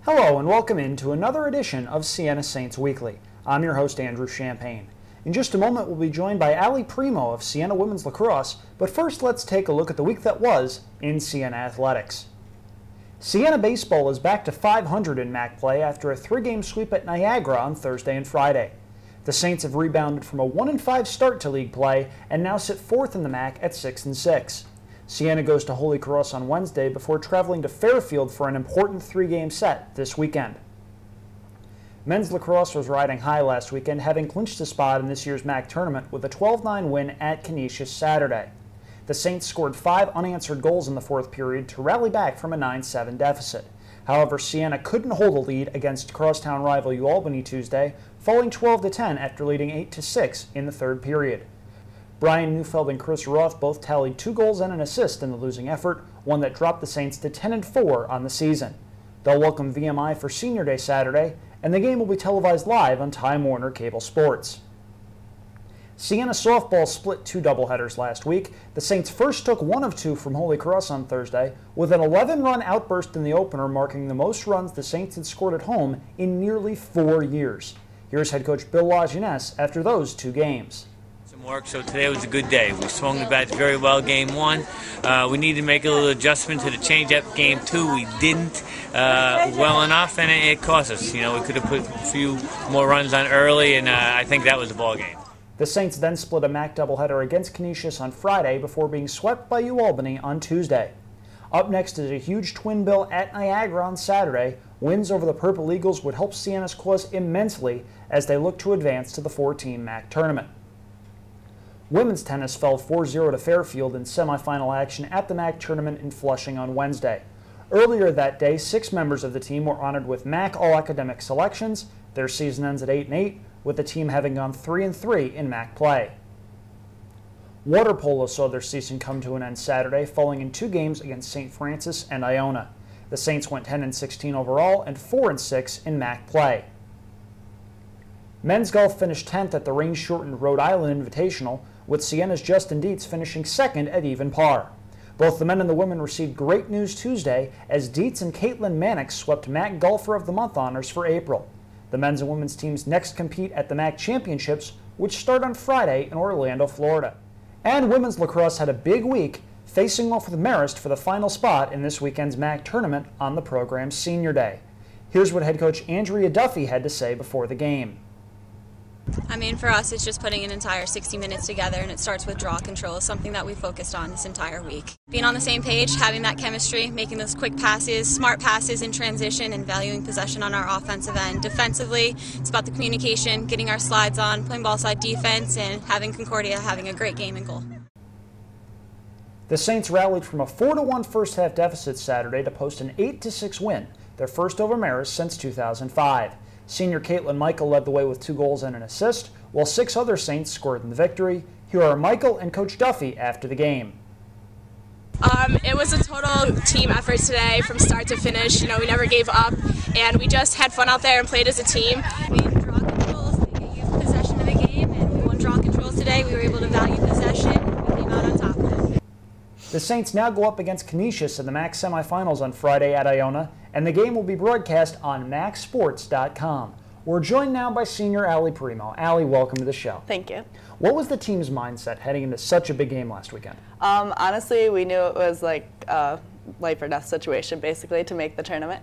Hello and welcome into another edition of Siena Saints Weekly. I'm your host Andrew Champagne. In just a moment we'll be joined by Ali Primo of Siena Women's Lacrosse, but first let's take a look at the week that was in Siena athletics. Siena baseball is back to 500 in MAC play after a 3-game sweep at Niagara on Thursday and Friday. The Saints have rebounded from a 1-5 start to league play and now sit 4th in the MAC at 6-6. Siena goes to Holy Cross on Wednesday before traveling to Fairfield for an important 3-game set this weekend. Men's lacrosse was riding high last weekend, having clinched a spot in this year's MAC tournament with a 12-9 win at Canisius Saturday. The Saints scored 5 unanswered goals in the fourth period to rally back from a 9-7 deficit. However, Siena couldn't hold a lead against crosstown rival UAlbany Tuesday, falling 12-10 after leading 8-6 in the third period. Brian Neufeld and Chris Roth both tallied 2 goals and an assist in the losing effort, one that dropped the Saints to 10-4 on the season. They'll welcome VMI for Senior Day Saturday, and the game will be televised live on Time Warner Cable Sports. Siena softball split 2 doubleheaders last week. The Saints first took 1 of 2 from Holy Cross on Thursday, with an 11-run outburst in the opener marking the most runs the Saints had scored at home in nearly 4 years. Here's head coach Bill Lajeunesse after those 2 games. Work, so today was a good day. We swung the bat very well game 1. We needed to make a little adjustment to the change-up game 2. We didn't well enough, and it cost us. You know, we could have put a few more runs on early, and I think that was the ball game. The Saints then split a MAC doubleheader against Canisius on Friday before being swept by UAlbany on Tuesday. Up next is a huge twin bill at Niagara on Saturday. Wins over the Purple Eagles would help Siena's cause immensely as they look to advance to the 4-team MAC tournament. Women's tennis fell 4-0 to Fairfield in semifinal action at the MAC tournament in Flushing on Wednesday. Earlier that day, 6 members of the team were honored with MAC All-Academic selections. Their season ends at 8-8, with the team having gone 3-3 in MAC play. Water polo saw their season come to an end Saturday, falling in 2 games against St. Francis and Iona. The Saints went 10-16 overall and 4-6 in MAC play. Men's golf finished 10th at the rain-shortened Rhode Island Invitational, with Siena's Justin Dietz finishing 2nd at even par. Both the men and the women received great news Tuesday as Dietz and Caitlin Mannix swept MAC Golfer of the Month honors for April. The men's and women's teams next compete at the MAC Championships, which start on Friday in Orlando, Florida. And women's lacrosse had a big week, facing off with Marist for the final spot in this weekend's MAC tournament on the program's Senior Day. Here's what head coach Andrea Duffy had to say before the game. I mean, for us, it's just putting an entire 60 minutes together, and it starts with draw control, something that we focused on this entire week. Being on the same page, having that chemistry, making those quick passes, smart passes in transition, and valuing possession on our offensive end. Defensively, it's about the communication, getting our slides on, playing ball side defense, and having Concordia having a great game and goal. The Saints rallied from a 4-1 first-half deficit Saturday to post an 8-6 win, their first over Marist since 2005. Senior Caitlin Michael led the way with 2 goals and an assist, while 6 other Saints scored in the victory. Here are Michael and Coach Duffy after the game. It was a total team effort today from start to finish. You know, we never gave up, and we just had fun out there and played as a team. We draw controls, they get used possession of the game, and we won draw controls today. We were able to value possession, and we came out on top of it. The Saints now go up against Canisius in the MAC semifinals on Friday at Iona, and the game will be broadcast on MACsports.com. We're joined now by senior Ali Primo. Ali, welcome to the show. Thank you. What was the team's mindset heading into such a big game last weekend? Honestly, we knew it was like a life or death situation, basically, to make the tournament.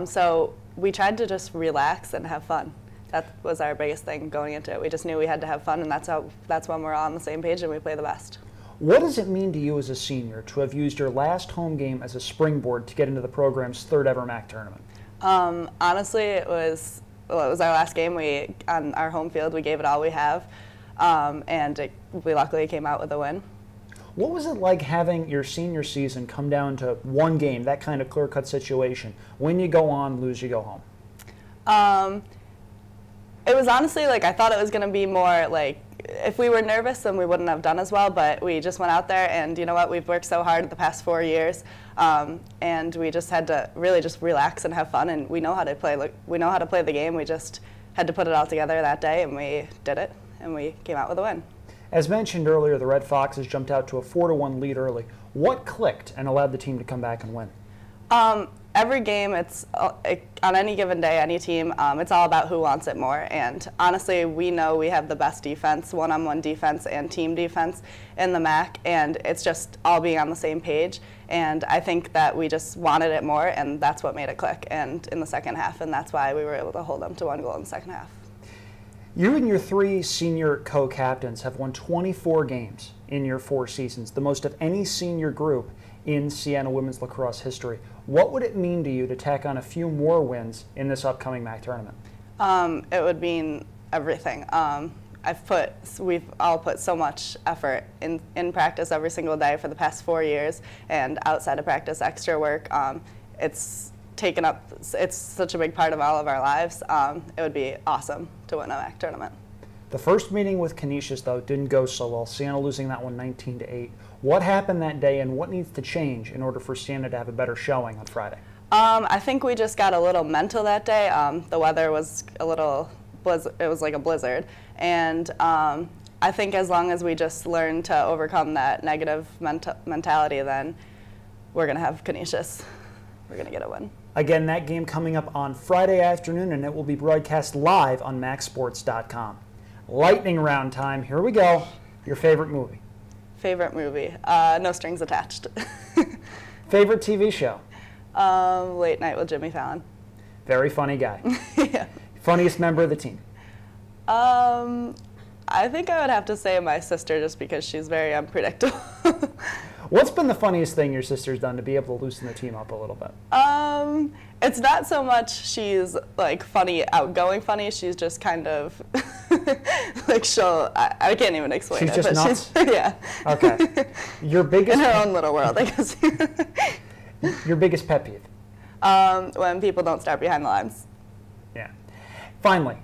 So we tried to just relax and have fun. That was our biggest thing going into it. We just knew we had to have fun, and that's when we're all on the same page and we play the best. What does it mean to you as a senior to have used your last home game as a springboard to get into the program's 3rd ever MAC tournament? Honestly, it was our last game. On our home field, we gave it all we have, and we luckily came out with a win. What was it like having your senior season come down to 1 game, that kind of clear-cut situation? Win you go on, lose you go home. It was honestly like I thought it was going to be more like if we were nervous, then we wouldn't have done as well, but we just went out there, and you know what? We've worked so hard the past 4 years, and we just had to really just relax and have fun, and we know how to play. We know how to play the game. We just had to put it all together that day, and we did it, and we came out with a win. As mentioned earlier, the Red Foxes jumped out to a 4-1 lead early. What clicked and allowed the team to come back and win? every game, it's on any given day, any team, it's all about who wants it more. And honestly, we know we have the best defense, one-on-one defense and team defense in the MAC, and it's just all being on the same page. And I think that we just wanted it more, and that's what made it click. And in the second half, and that's why we were able to hold them to 1 goal in the second half. You and your 3 senior co-captains have won 24 games in your 4 seasons, the most of any senior group in Siena women's lacrosse history. What would it mean to you to tack on a few more wins in this upcoming MAC tournament? It would mean everything. We've all put so much effort in practice every single day for the past 4 years, and outside of practice, extra work. It's such a big part of all of our lives. It would be awesome to win a MAC tournament. The first meeting with Canisius, though, didn't go so well. Siena losing that one 19-8. What happened that day, and what needs to change in order for Siena to have a better showing on Friday? I think we just got a little mental that day. The weather was a little it was like a blizzard, and I think as long as we just learn to overcome that negative mentality, then we're going to have Canisius. We're going to get a win. Again, that game coming up on Friday afternoon, and it will be broadcast live on MacSports.com. Lightning round time. Here we go. Your favorite movie? Favorite movie? No Strings Attached. Favorite TV show? Late Night with Jimmy Fallon. Very funny guy. Yeah. Funniest member of the team? I think I would have to say my sister, just because she's very unpredictable. What's been the funniest thing your sister's done to be able to loosen the team up a little bit? It's not so much she's like funny, outgoing funny. She's just kind of like I can't even explain it. She's just nuts? Yeah. Okay. Your biggest in her own little world, I guess. Your biggest pet peeve? When people don't start behind the lines. Yeah. Finally,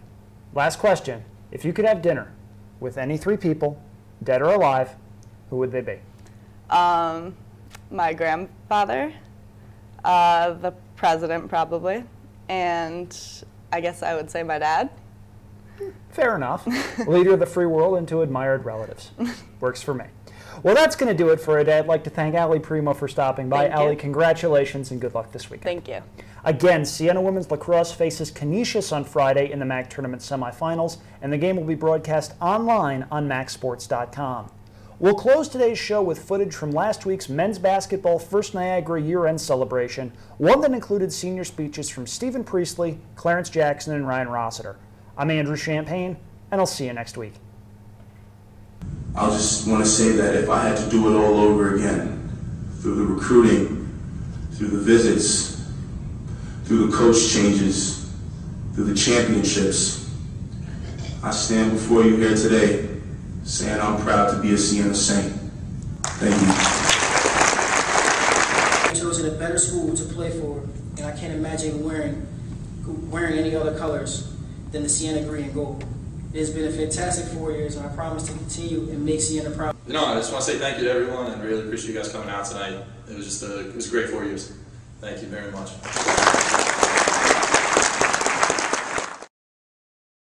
last question. If you could have dinner with any 3 people, dead or alive, who would they be? My grandfather, the president probably, and I guess I would say my dad. Fair enough. Leader of the free world and 2 admired relatives. Works for me. Well, that's going to do it for today. I'd like to thank Ali Primo for stopping by. Ali, congratulations and good luck this weekend. Thank you. Again, Siena women's lacrosse faces Canisius on Friday in the MAC tournament semifinals, and the game will be broadcast online on MacSports.com. We'll close today's show with footage from last week's men's basketball First Niagara year-end celebration, one that included senior speeches from Stephen Priestley, Clarence Jackson, and Ryan Rossiter. I'm Andrew Champagne, and I'll see you next week. I just want to say that if I had to do it all over again, through the recruiting, through the visits, through the coach changes, through the championships, I stand before you here today saying I'm proud to be a Siena Saint. Thank you. I chose a better school to play for, and I can't imagine wearing any other colors than the Siena green and gold. It has been a fantastic 4 years, and I promise to continue and make Siena proud. No, I just want to say thank you to everyone, and really appreciate you guys coming out tonight. It was a great 4 years. Thank you very much.